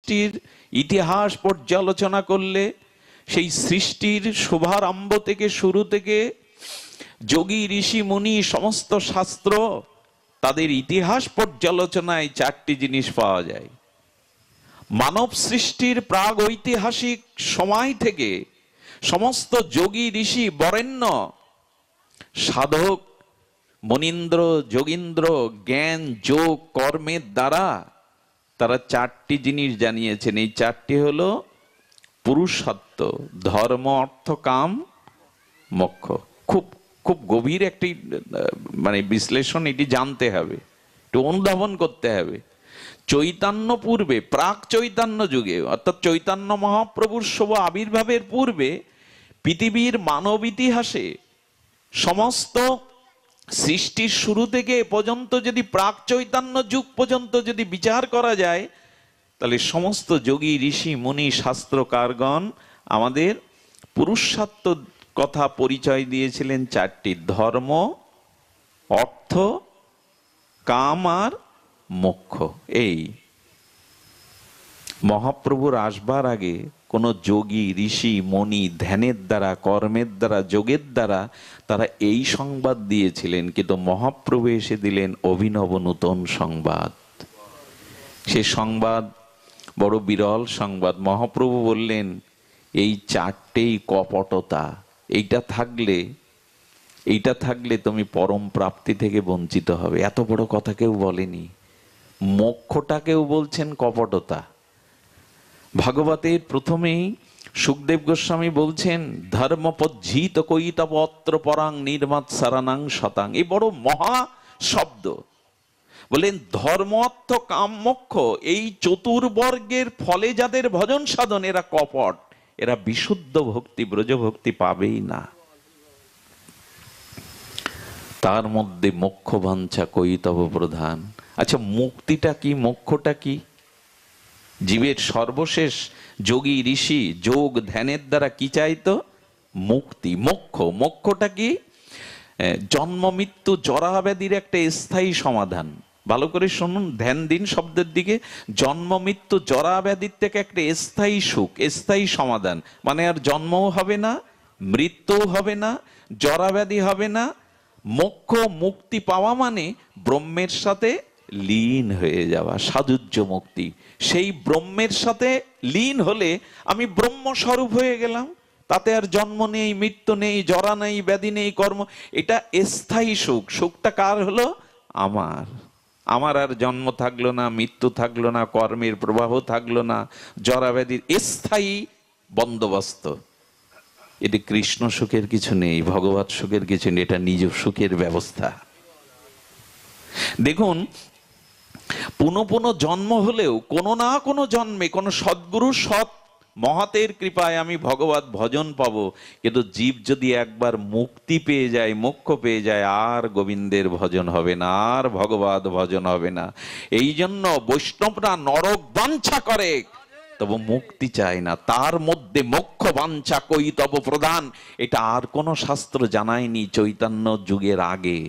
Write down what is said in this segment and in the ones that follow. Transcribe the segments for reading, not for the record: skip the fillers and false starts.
সৃষ্টির ইতিহাস পর্যালোচনা করলে সেই সৃষ্টির শুভারম্ভ থেকে শুরু থেকে যোগী ঋষি মুনি সমস্ত শাস্ত্র তাদের ইতিহাস পর্যালোচনায় চারটি জিনিস পাওয়া যায়। মানব সৃষ্টির প্রাগ ঐতিহাসিক সময় থেকে সমস্ত যোগী ঋষি বরেণ্য সাধক মনীন্দ্র যোগীন্দ্র জ্ঞান যোগ কর্মের দ্বারা তারা চারটি জিনিস জানিয়েছেন। এই চারটি হলো পুরুষার্থ, ধর্ম, অর্থ, কাম, মোক্ষ। খুব খুব গভীর একটি বিশ্লেষণ, এটি জানতে হবে, একটু অনুধাবন করতে হবে। চৈতন্য পূর্বে, প্রাক চৈতন্য যুগে অর্থাৎ চৈতন্য মহাপ্রভুর শুভ আবির্ভাবের পূর্বে পৃথিবীর মানব ইতিহাসে সমস্ত সৃষ্টির শুরু থেকে এ পর্যন্ত যদি প্রাক চৈতন্য যুগ পর্যন্ত যদি বিচার করা যায়, তাহলে সমস্ত যোগী ঋষি মুনি শাস্ত্রকারগণ আমাদের পুরুষার্থ কথা পরিচয় দিয়েছিলেন চারটি: ধর্ম, অর্থ, কাম আর মোক্ষ। এই মহাপ্রভুর আসবার আগে কোন যোগী ঋষি মুনি ধ্যানের দ্বারা, কর্মের দ্বারা, যোগের দ্বারা তারা এই সংবাদ দিয়েছিলেন, কিন্তু মহাপ্রভু এসে দিলেন অভিনব নূতন সংবাদ। সে সংবাদ বড় বিরল সংবাদ। মহাপ্রভু বললেন এই চারটেই কপটতা, এইটা থাকলে তুমি পরম প্রাপ্তি থেকে বঞ্চিত হবে। এত বড় কথা কেউ বলেনি। মোক্ষটাকেও বলছেন কপটতা। ভাগবতের প্রথমেই সুখদেব গোস্বামী বলছেন ধর্মপজ্জিত কৈতবত্র পরাং নির্মাত সারানাং শতাং। এই বড় মহা শব্দ। বলেন ধর্ম, অর্থ, কাম, মোক্ষ এই চতুর্বর্গের ফলে যাদের ভজন সাধন, এরা কপট, এরা বিশুদ্ধ ভক্তি ব্রজ ভক্তি পাবেই না। তার মধ্যে মোক্ষ বাঞ্ছা কৈতব প্রধান। আচ্ছা, মুক্তিটা কি, মোক্ষটা কি? জীবের সর্বশেষ যোগী ঋষি যোগ ধ্যানের দ্বারা কি চাইতো? মুক্তি, মোক্ষ। মোক্ষটা কি? জন্ম মৃত্যু জরা ব্যাধির একটা স্থায়ী সমাধান। ভালো করে শুনুন, ধ্যান দিন শব্দের দিকে। জন্ম মৃত্যু জরা ব্যাধির থেকে একটা স্থায়ী সুখ, স্থায়ী সমাধান। মানে আর জন্মও হবে না, মৃত্যুও হবে না, জরা ব্যাধি হবে না। মোক্ষ, মুক্তি পাওয়া মানে ব্রহ্মের সাথে লীন হয়ে যাওয়া, সাযুজ্য মুক্তি। সেই ব্রহ্মের সাথে লীন হলে আমি ব্রহ্মস্বরূপ হয়ে গেলাম। তাতে আর জন্ম নেই, মৃত্যু নেই, জরা নেই, ব্যাধি নেই, কর্ম। এটা স্থায়ী সুখ। সুখটা কার হলো? আমার আর জন্ম থাকলো না, মৃত্যু থাকলো না, কর্মের প্রবাহ থাকলো না, জরা ব্যাধির স্থায়ী বন্দোবস্ত। এটি কৃষ্ণ সুখের কিছু নেই, ভগবত সুখের কিছু নেই, এটা নিজ সুখের ব্যবস্থা। দেখুন, পুনঃ পুনঃ জন্ম হলেও কোনো না কোনো জন্মে কোনো সদ্গুরু সৎ মহাতের কৃপায় আমি ভগবত ভজন পাবো। কিন্তু জীব যদি একবার মুক্তি পেয়ে যায়, মোক্ষ পেয়ে যায়, আর গোবিন্দের ভজন হবে না, আর ভগবত ভজন হবে না। এই জন্য বৈষ্ণবরা নরক বাঞ্ছা করে, তবে মুক্তি চায় না। তার মধ্যে মোক্ষ বাঞ্ছা কৈতব প্রধান। এটা আর কোন শাস্ত্র জানায়নি চৈতন্য যুগের আগে।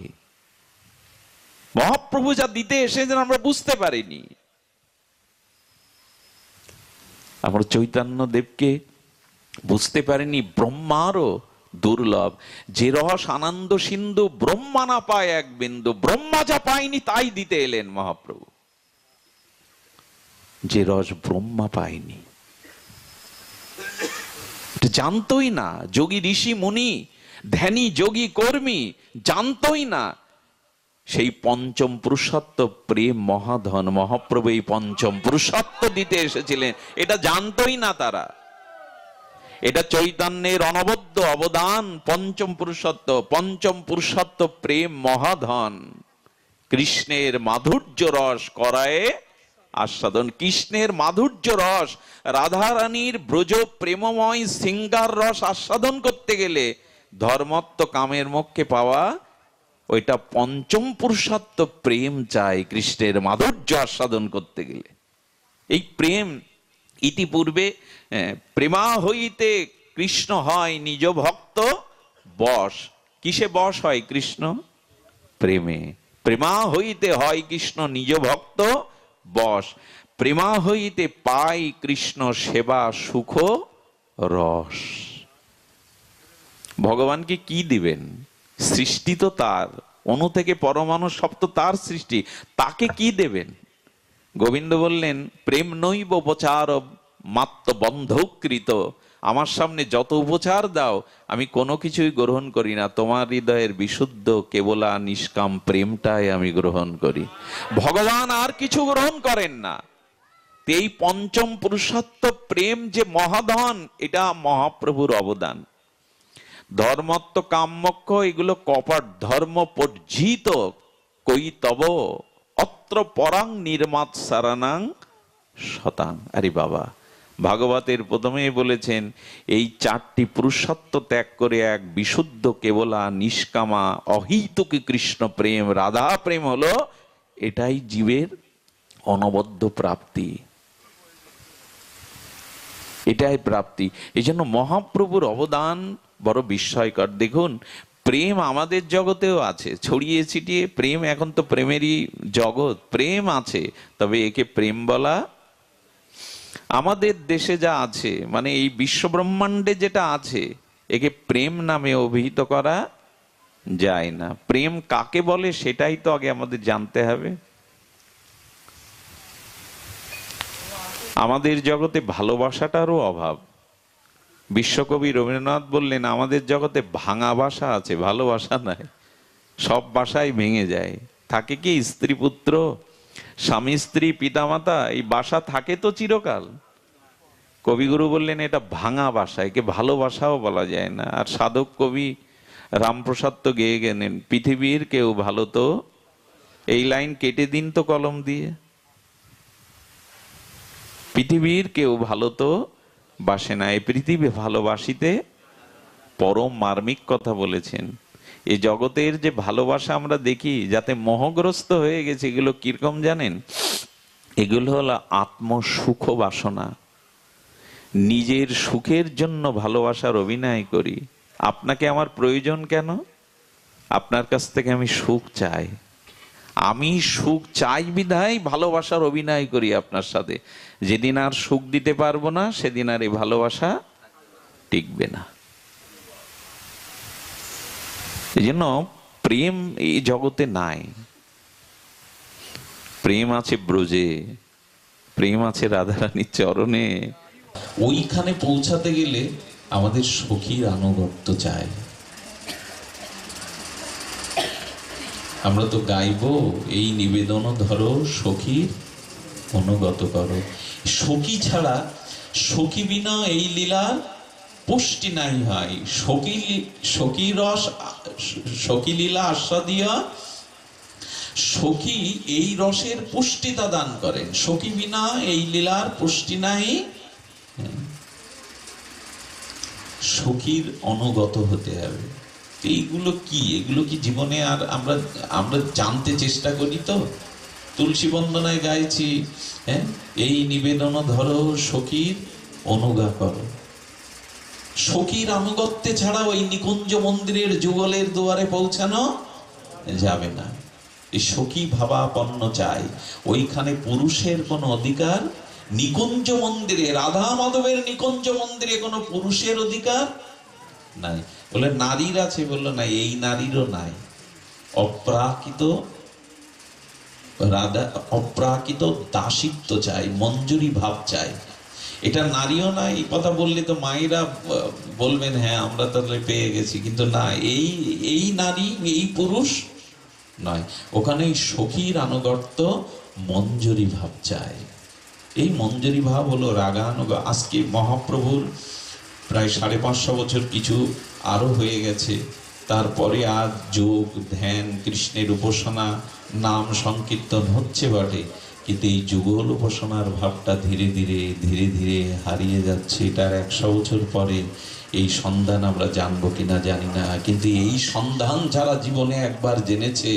মহাপ্রভু যা দিতে এসেছেন আমরা বুঝতে পারিনি। আমরা চৈতন্য দেবকে বুঝতে পারিনি। ব্রহ্মারও দুর্লভ। যে রস আনন্দ সিন্ধু ব্রহ্মা না পায় এক বিন্দু। ব্রহ্মা যা পায়নি তাই দিতে এলেন মহাপ্রভু। যে রস ব্রহ্মা পায়নি, জানতই না। যোগী ঋষি মুনি ধ্যানী যোগী কর্মী জানতই না সেই পঞ্চম পুরুষত্ব প্রেম মহাধন। মহাপ্রভু এই পঞ্চম পুরুষত্ব দিতে এসেছিলেন, এটা জানতই না তারা। এটা চৈতন্যের অনবদ্য অবদান। পঞ্চম পুরুষত্ব প্রেম মহাধন। কৃষ্ণের মাধুর্য রস করায় আস্বাদন। কৃষ্ণের মাধুর্য রস, রাধারানীর ব্রজ প্রেমময় সিঙ্গার রস আস্বাদন করতে গেলে ধর্মত্ব কামের মোক্ষে পাওয়া, ওইটা পঞ্চম পুরুষত্ব প্রেম চাই। কৃষ্ণের মাধুর্য আস্বাদন করতে গেলে এই প্রেম ইতিপূর্বে প্রেমা হইতে কৃষ্ণ হয় নিজ ভক্ত বশ। কিসে বশ হয় কৃষ্ণ? প্রেমে। প্রেমা হইতে হয় কৃষ্ণ নিজ ভক্ত বশ। প্রেমা হইতে পাই কৃষ্ণ সেবা সুখ রস। ভগবানকে কি দিবেন? সৃষ্টি তো তার, অণু থেকে পরমাণু সব তো তার সৃষ্টি, তাকে কি দেবেন? গোবিন্দ বললেন প্রেম নৈব উপচার মাত্র বন্ধকৃত, আমার সামনে যত উপচার দাও আমি কোনো কিছুই গ্রহণ করি না, তোমার হৃদয়ের বিশুদ্ধ কেবলা নিষ্কাম প্রেমটাই আমি গ্রহণ করি। ভগবান আর কিছু গ্রহণ করেন না। এই পঞ্চম পুরুষত্ব প্রেম যে মহাধন, এটা মহাপ্রভুর অবদান। ধর্মত্ব কাম্যক্ষ এগুলো কপট ধর্ম পর্জিত কই তব অত্র পরাং নির্মাত সারানাং শতাং। আরে বাবা, ভাগবতের প্রথমেই বলেছেন এই চারটি পুরুষত্ব ত্যাগ করে এক বিশুদ্ধ কেবলা নিষ্কামা অহৈতুকী কৃষ্ণ প্রেম, রাধা প্রেম হলো, এটাই জীবের অনবদ্য প্রাপ্তি, এটাই প্রাপ্তি। এই জন্য মহাপ্রভুর অবদান বড় বিস্ময়কর। দেখুন, প্রেম আমাদের জগতেও আছে ছড়িয়ে ছিটিয়ে, প্রেম এখন তো প্রেমেরই জগৎ, প্রেম আছে, তবে একে প্রেম বলা, আমাদের দেশে যা আছে মানে এই বিশ্ব ব্রহ্মাণ্ডে যেটা আছে একে প্রেম নামে অভিহিত করা যায় না। প্রেম কাকে বলে সেটাই তো আগে আমাদের জানতে হবে। আমাদের জগতে ভালোবাসাটারও অভাব। বিশ্বকবি রবীন্দ্রনাথ বললেন আমাদের জগতে ভাঙা বাসা আছে, ভালোবাসা নাই, সব বাসাই ভেঙে যায়। থাকে কি স্ত্রী পুত্র, স্বামী স্ত্রী পিতামাতা, এই বাসা থাকে তো চিরকাল। কবিগুরু বললেন এটা ভাঙা বাসা, একে ভালোবাসাও বলা যায় না। আর সাধক কবি রামপ্রসাদ তো গেয়ে গেলেন পৃথিবীর কেউ ভালো তো, এই লাইন কেটে দিন তো কলম দিয়ে, পৃথিবীর কেউ ভালো তো বাসে না, এই পৃথিবী ভালোবাসিতে পরম মার্মিক কথা বলেছেন। এই জগতের যে ভালোবাসা আমরা দেখি যাতে মোহগ্রস্ত হয়ে গেছে, এগুলো কিরকম জানেন? এগুলো হলো আত্মসুখ বাসনা। নিজের সুখের জন্য ভালোবাসার অভিনয় করি। আপনাকে আমার প্রয়োজন কেন? আপনার কাছ থেকে আমি সুখ চাই, আমি সুখ চাই বিধায় ভালোবাসার অভিনয় করি আপনার সাথে। যেদিন আর সুখ দিতে পারবো না সেদিন আর এই ভালোবাসা টিকবে না। এই জন্য প্রেম এই জগতে নাই। প্রেম আছে ব্রজে, প্রেম আছে রাধারানীর চরণে। ওইখানে পৌঁছাতে গেলে আমাদের সখীর আনুগত্য চাই। আমরা তো গাইবো এই নিবেদন ধরো সখীর অনুগত করো। সখী ছাড়া, সখী বিনা এই লীলার পুষ্টি নাই হয়। সখী রস, সখী লীলা আস্বাদিয়া, সখী এই রসের পুষ্টিতা দান করেন। সখী বিনা এই লীলার পুষ্টি নাই। সখীর অনুগত হতে হবে। এইগুলো কি, এগুলো কি জীবনে আর আমরা জানতে চেষ্টা করি? তো তুলসী বন্দনায় গাইছি, হ্যাঁ, এই নিবেদন ধরো সখীর অনুগা করো। সখীর আনুগত্যে ছাড়া ওই নিকুঞ্জ মন্দিরের যুগলের দুয়ারে পৌঁছানো যাবে না। এই সখী ভাবাপন্ন চাই। ওইখানে পুরুষের কোনো অধিকার, নিকুঞ্জ মন্দিরে, রাধা মাধবের নিকুঞ্জ মন্দিরে কোনো পুরুষের অধিকার নাই। বলে নারীর আছে, বললো না, এই নারীরও নাই। অপ্রাকৃত রাধা, অপ্রাকৃত দাসিত্ব চাই, মঞ্জুরি ভাব চাই। এটা নারীও না। এই কথা বললে তো মায়েরা বলবেন হ্যাঁ আমরা তাহলে পেয়ে গেছি, কিন্তু না, এই নারী এই পুরুষ নয়। ওখানে সখীর আনুগত্য, মঞ্জুরি ভাব চাই। এই মঞ্জুরি ভাব হলো রাগানুগ। আজকে মহাপ্রভুর প্রায় 550 বছর কিছু আরো হয়ে গেছে। তারপরে আজ যোগ ধ্যান, কৃষ্ণের উপাসনা, নাম সংকীর্তন হচ্ছে বটে, কিন্তু এই যুগল উপাসনার ভাবটা ধীরে ধীরে ধীরে ধীরে হারিয়ে যাচ্ছে। এটার 100 বছর পরে এই সন্ধান আমরা জানবো কিনা জানি না, কিন্তু এই সন্ধান যারা জীবনে একবার জেনেছে,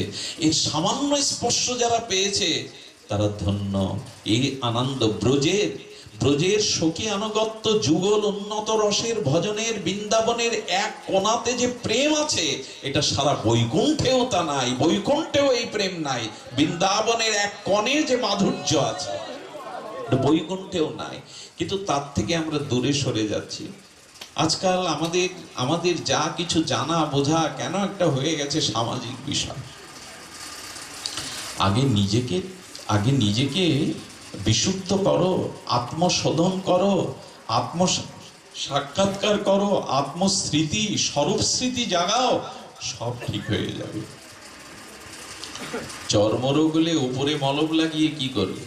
এই সামান্য স্পর্শ যারা পেয়েছে তারা ধন্য। এই আনন্দ ব্রজের সখী আনুগত্য, যুগল উন্নত রসের ভজনের, বৃন্দাবনের এক কোণাতে যে প্রেম আছে, এটা সারা বৈকুণ্ঠেও তা নাই। বৈকুণ্ঠেও এই প্রেম নাই। বৃন্দাবনের এক কোণে যে মাধুর্য আছে, বৈকুণ্ঠেও নাই, কিন্তু তার থেকে আমরা দূরে সরে যাচ্ছি। আজকাল আমাদের যা কিছু জানা বোঝা কেন একটা হয়ে গেছে সামাজিক বিষয়। আগে নিজেকে বিশুদ্ধ করো, আত্মশোধন করো, আত্ম সাক্ষাৎকার করো, আত্মস্মৃতি, স্বরূপ স্মৃতি জাগাও, সব ঠিক হয়ে যাবে। চর্মরোগ হলে উপরে মলম লাগিয়ে কি করবে?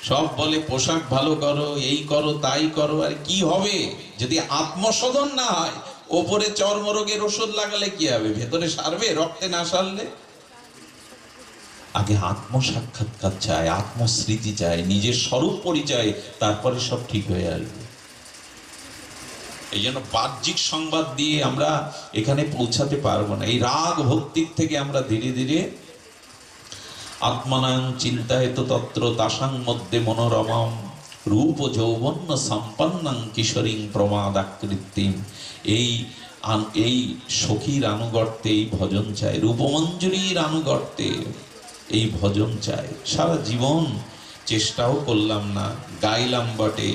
সব বলে পোশাক ভালো করো, এই করো, তাই করো, আর কি হবে যদি আত্মশোধন না হয়? ওপরে চর্মরোগের ওষুধ লাগালে কি হবে? ভেতরে সারবে? রক্তে না সারলে? আগে আত্ম সাক্ষাৎকার চাই, আত্মস্মৃতি চাই, নিজের স্বরূপ পরিচয়, তারপরে সব ঠিক হয়ে আসবে। এই জন্য বাহ্যিক সংবাদ দিয়ে আমরা এখানে পৌঁছাতে পারবো না। এই রাগ ভক্তির থেকে আমরা ধীরে ধীরে আত্মানাং চিন্তায়ত তত্র তাসাং মধ্যে মনোরমাম রূপ যৌবন্য সম্পন্নাং কিশোরীং প্রমাদাকৃতিম, এই সখীর আনুগত্যে এই ভজন চাই, রূপমঞ্জুরির আনুগত্যে এই ভজন চাই। সারা জীবন চেষ্টাও করলাম না, গাইলাম বটে,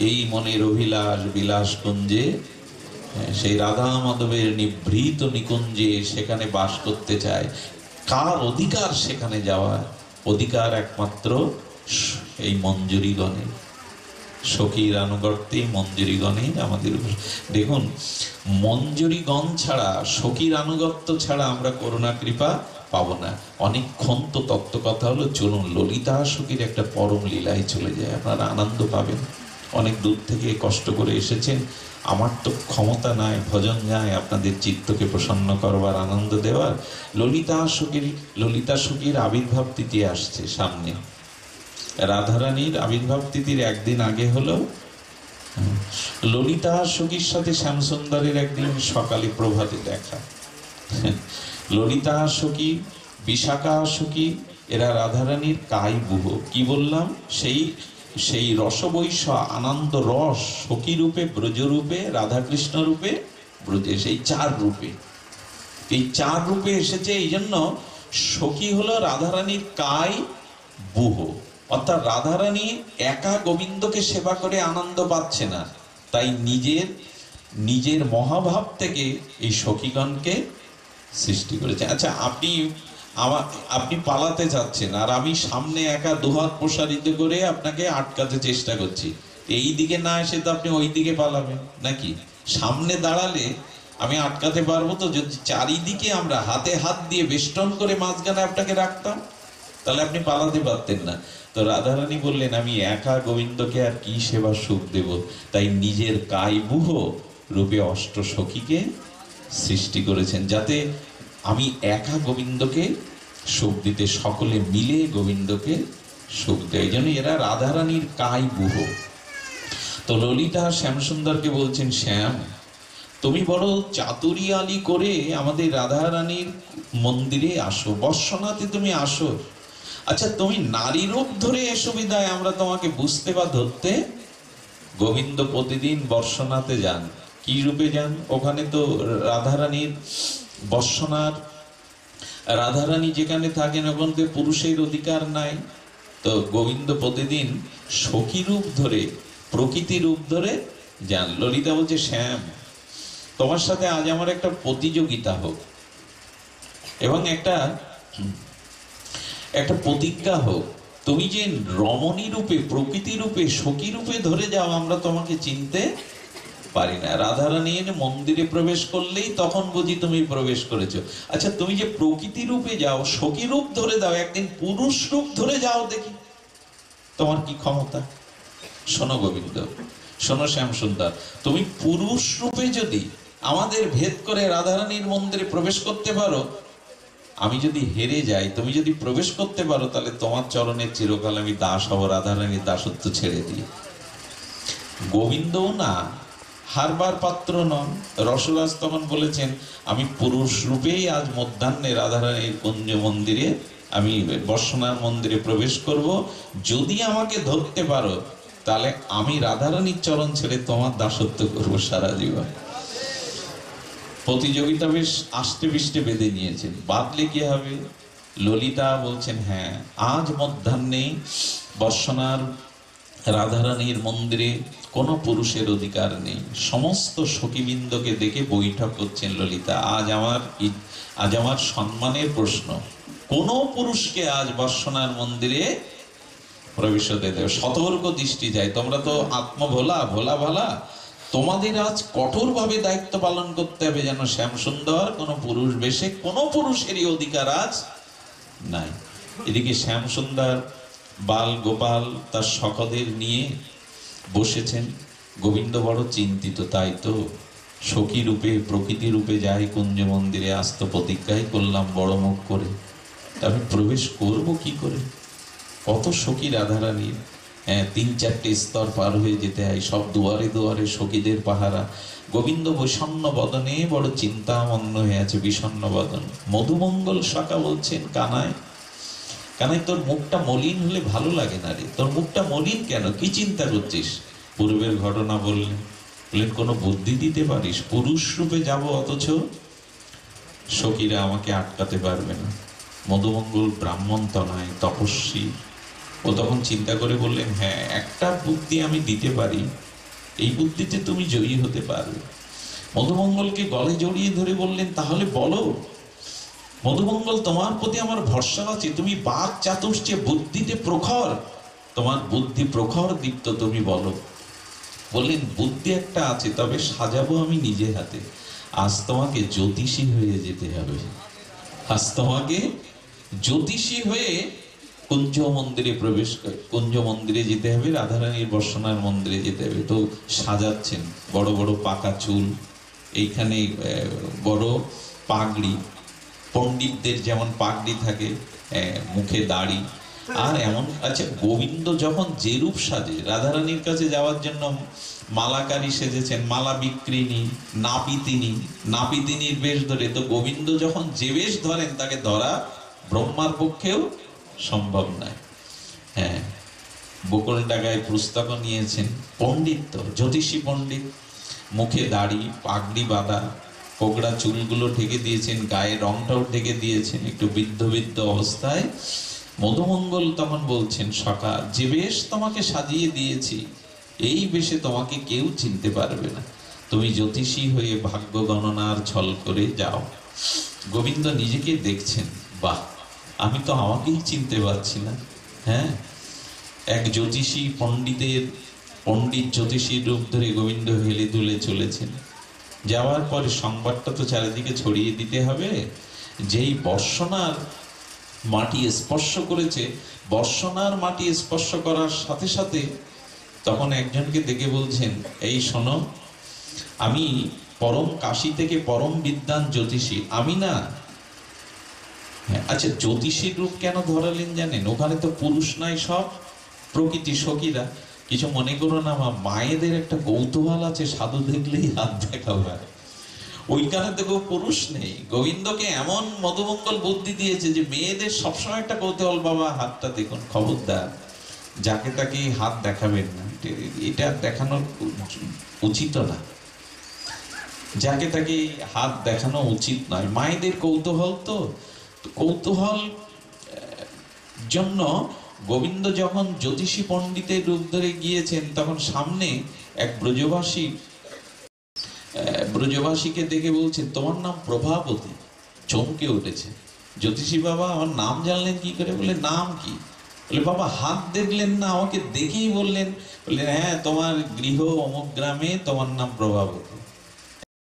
এই মনের অভিলাষ বিলাস কুঞ্জে, সেই রাধা মাধবের নিভৃত নিকুঞ্জে, সেখানে বাস করতে চায়। কার অধিকার সেখানে যাওয়ার? অধিকার একমাত্র এই মঞ্জুরিগণের, সখীর আনুগত্যে মঞ্জুরিগণের আমাদের। দেখুন, মঞ্জুরিগণ ছাড়া, সখীর আনুগত্য ছাড়া আমরা করুণা কৃপা পাবো না। অনেকক্ষণ তো তত্ত্ব কথা হলো, চলুন ললিতা সখীর একটা পরম লীলায় চলে যায়, আপনারা আনন্দ পাবেন। অনেক দূর থেকে কষ্ট করে এসেছেন, আমার তো ক্ষমতা নাই ভজন গায় আপনাদের চিত্তকে প্রসন্ন করবার, আনন্দ দেওয়ার। ললিতা সখীর আবির্ভাব তিথি আসছে সামনে। রাধারানীর আবির্ভাব তিথির একদিন আগে হলো ললিতা সখীর সাথে শ্যামসুন্দরের একদিন সকালে প্রভাতে দেখা। ললিতা সখী, বিশাখা সখী, এরা রাধারানীর কাই বুহ। কি বললাম? সেই রসবৈশ আনন্দ রস সখী রূপে, ব্রজ রূপে, রাধাকৃষ্ণ রূপে, ব্রজে, সেই চার রূপে, এই চার রূপে এসেছে। এই জন্য সখী হলো রাধারানীর কাই বুহ, অর্থাৎ রাধারানী একা গোবিন্দকে সেবা করে আনন্দ পাচ্ছে না, তাই নিজের মহাভাব থেকে এই সখীগণকে সৃষ্টি করেছে। আচ্ছা, আপনি পালাতে চাচ্ছেন, আর আমি সামনে একা দুহাত প্রসারিত করে আপনাকে আটকাতে চেষ্টা করছি। এই দিকে না এসে তো আপনি ওই দিকে পালাবেন নাকি? সামনে দাঁড়ালে আমি আটকাতে পারবো তো? যদি চারিদিকে আমরা হাতে হাত দিয়ে বেষ্টন করে মাঝখানে আপনাকে রাখতাম, তাহলে আপনি পালাতে পারতেন না। তো রাধারানী বললেন, আমি একা গোবিন্দকে আর কি সেবা সুখ দেব, তাই নিজের কায়বুহ রূপে অষ্ট সখীকে সৃষ্টি করেছেন, যাতে আমি একা গোবিন্দকে সুখ দিতে, সকলে মিলে গোবিন্দকে সুখ দেয়। এই জন্য এরা রাধারানীর কায়বুহ। তো ললিতা শ্যামসুন্দরকে বলছেন, শ্যাম, তুমি বড় চাতুরিয়ালি করে আমাদের রাধারানীর মন্দিরে আসো, বর্ষনাতে তুমি আসো। আচ্ছা, তুমি নারী রূপ ধরে এসো বিদায় আমরা তোমাকে বুঝতে বা ধরতে। গোবিন্দ প্রতিদিন বর্ষনাতে যান। কি রূপে যান? ওখানে তো রাধারানীর বর্ষনার, রাধারানী যেখানে থাকেন ওখানে তো পুরুষের অধিকার নাই। তো গোবিন্দ প্রতিদিন সখী রূপ ধরে, প্রকৃতি রূপ ধরে যান। ললিতা বলছে, শ্যাম, তোমার সাথে আজ আমার একটা প্রতিযোগিতা হোক, এবং একটা প্রতিজ্ঞা হোক। তুমি যে রমণী রূপে, প্রকৃতি রূপে, সখী রূপে ধরে যাও, আমরা তোমাকে চিনতে পারি না। রাধারানীর মন্দিরে প্রবেশ করলেই তখন বুঝি তুমি প্রবেশ করেছো। আচ্ছা, তুমি যে প্রকৃতি রূপে যাও, সখী রূপ ধরে দাও, একদিন পুরুষ রূপ ধরে যাও দেখি, তোমার কি ক্ষমতা? শোনো গোবিন্দ, শোনো শ্যামসুন্দর, তুমি পুরুষ রূপে যদি আমাদের ভেদ করে রাধারানীর মন্দিরে প্রবেশ করতে পারো, আমি যদি হেরে যাই, তুমি যদি প্রবেশ করতে পারো, তাহলে তোমার চরণের চিরকাল আমি দাস হব, রাধারানীর দাসত্ব ছেড়ে দিই। গোবিন্দও না হারবার পাত্র নন। রসরাজ তখন বলেছেন, আমি পুরুষ রূপেই আজ মধ্যাহ্নে রাধারানীর কুঞ্জ মন্দিরে, আমি বর্ষনার মন্দিরে প্রবেশ করব। যদি আমাকে ধরতে পারো, তাহলে আমি রাধারানীর চরণ ছেড়ে তোমার দাসত্ব করব সারা জীবন। প্রতিযোগিতা বেশ আষ্টে পৃষ্ঠে বেঁধে নিয়েছেন। বাদলে কি হবে? ললিতা বলছেন, হ্যাঁ, আজ মধ্যাহ্নে বর্ষনার রাধারানীর মন্দিরে কোনো পুরুষের অধিকার নেই। সমস্ত সখীবৃন্দকে দেখে বৈঠক করছেন ললিতা। আজ আমার সম্মানের প্রশ্ন, কোন পুরুষকে আজ বর্ষনার মন্দিরে প্রবেশ হতে দেবে? সতর্ক দৃষ্টি যায়। তোমরা তো আত্মভোলা, ভোলা ভালা, তোমাদের আজ কঠোর ভাবে দায়িত্ব পালন করতে হবে, যেন শ্যাম সুন্দর কোন পুরুষ বেশে কোন পুরুষেরই অধিকার আজ নাই। এদিকে শ্যাম সুন্দর বাল গোপাল তার সখদের নিয়ে বসেছেন। গোবিন্দ বড় চিন্তিত, তাই তো সখী রূপে প্রকৃতি রূপে যায় কুঞ্জ মন্দিরে। আজ তো প্রতিজ্ঞাই করলাম বড় মুখ করে, আমি প্রবেশ করব কি করে? কত সখী রাধারানীর, হ্যাঁ, 3-4টে স্তর পার হয়ে যেতে হয়, সব দুয়ারে দুয়ারে সখীদের পাহারা। গোবিন্দ বৈষণ্য বদনে বড় চিন্তামগ্ন হয়ে আছে, বিষণ্ণ বদন। মধুমঙ্গল সখা বলছেন, কানাই কানাই, তোর মুখটা মলিন হলে ভালো লাগে না রে, তোর মুখটা মলিন কেন, কি চিন্তা করছিস? পূর্বের ঘটনা বললেন। কোনো বুদ্ধি দিতে পারিস? পুরুষ রূপে যাব, অথচ সখীরা আমাকে আটকাতে পারবে না। মধুমঙ্গল ব্রাহ্মণ তনয়, তপস্বী। ও তখন চিন্তা করে বললেন, হ্যাঁ, একটা বুদ্ধি আমি দিতে পারি, এই বুদ্ধিতে তুমি জয়ী হতে পারবে। মধুমঙ্গলকে গলে জড়িয়ে ধরে বললেন, তাহলে বলো। মধুমঙ্গল, তোমার প্রতি আমার ভরসা আছে, তুমি বাক চাতুর্যে বুদ্ধিতে প্রখর, তোমার বুদ্ধি প্রখর দীপ্ত, তুমি বলো। বললেন, বুদ্ধি একটা আছে, তবে সাজাবো আমি নিজে হাতে। আজ তোমাকে জ্যোতিষী হয়ে যেতে হবে, আজ তোমাকে জ্যোতিষী হয়ে কুঞ্জ মন্দিরে কুঞ্জ মন্দিরে যেতে হবে, রাধারানীর বর্ষনার মন্দিরে যেতে হবে। তো সাজাচ্ছেন, বড় বড় পাকা চুল, এইখানে বড় পাগড়ি, পণ্ডিতদের যেমন পাগড়ি থাকে, মুখে দাড়ি, আর এমন। আচ্ছা, গোবিন্দ যখন যে রূপ সাজে, রাধারানীর কাছে যাওয়ার জন্য মালাকারী সেজেছেন, মালা বিক্রিনী, নাপিতিনীর বেশ ধরে। তো গোবিন্দ যখন যে বেশ ধরেন, তাকে ধরা ব্রহ্মার পক্ষেও সম্ভব নয়। হ্যাঁ, বকুল ডাগায় পুস্তকও নিয়েছেন, পণ্ডিত তো, জ্যোতিষী পণ্ডিত, মুখে দাড়ি, পাগড়ি বাঁধা, কোকড়া চুলগুলো ঢেকে দিয়েছেন, গায়ে রংটাও ঢেকে দিয়েছেন, একটু বৃদ্ধ বৃদ্ধ অবস্থায়। মধুমঙ্গল তখন বলছেন, সখা, যে বেশ তোমাকে সাজিয়ে দিয়েছি, এই বেশে তোমাকে কেউ চিনতে পারবে না, তুমি জ্যোতিষী হয়ে ভাগ্য গণনার ছল করে যাও। গোবিন্দ নিজেকে দেখছেন, বাহ, আমি তো আমাকেই চিনতে পারছি না। হ্যাঁ, এক জ্যোতিষী পণ্ডিত জ্যোতিষীর রূপ ধরে গোবিন্দ হেলে দুলে চলেছেন। যাওয়ার পরে সংবাদটা তো চারিদিকে ছড়িয়ে দিতে হবে, যেই বর্ষনার মাটি স্পর্শ করেছে, বর্ষনার মাটি স্পর্শ করার সাথে সাথে তখন একজনকে দেখে বলছেন, এই শোনো, আমি পরম কাশী থেকে পরম বিদ্বান জ্যোতিষী, আমি না। আচ্ছা, জ্যোতিষীর রূপ কেন ধরালেন জানেন? ওখানে তো পুরুষ নাই, সব প্রকৃতি সখীরা। কিছু মনে করো না, আমার মায়েদের একটা কৌতূহল আছে, সাধু দেখলেই হাত দেখাবে, ওইখানে তো কেউ পুরুষ নেই। গোবিন্দকে এমন মধুমঙ্গল বুদ্ধি দিয়েছে যে মেয়েদের সবসময় একটা কৌতূহল, বাবা হাতটা দেখুন, খবরদার যাকে তাকে হাত দেখাবেন না, এটা দেখানোর উচিত না, যাকে তাকে হাত দেখানো উচিত নয়। মায়েদের কৌতূহল, তো কৌতূহল জন্য গোবিন্দ যখন জ্যোতিষী পণ্ডিতের রূপ ধরে গিয়েছেন, তখন সামনে এক ব্রজবাসীকে দেখে বলছেন, তোমার নাম প্রভাবতী। চমকে উঠেছে জ্যোতিষী বাবা, আমার নাম জানলেন কি করে? বলে, নাম কি? বলে, বাবা হাত দেখলেন না, আমাকে দেখেই বললেন? বললেন, হ্যাঁ, তোমার গৃহ অমুক গ্রামে, তোমার নাম প্রভাবতী।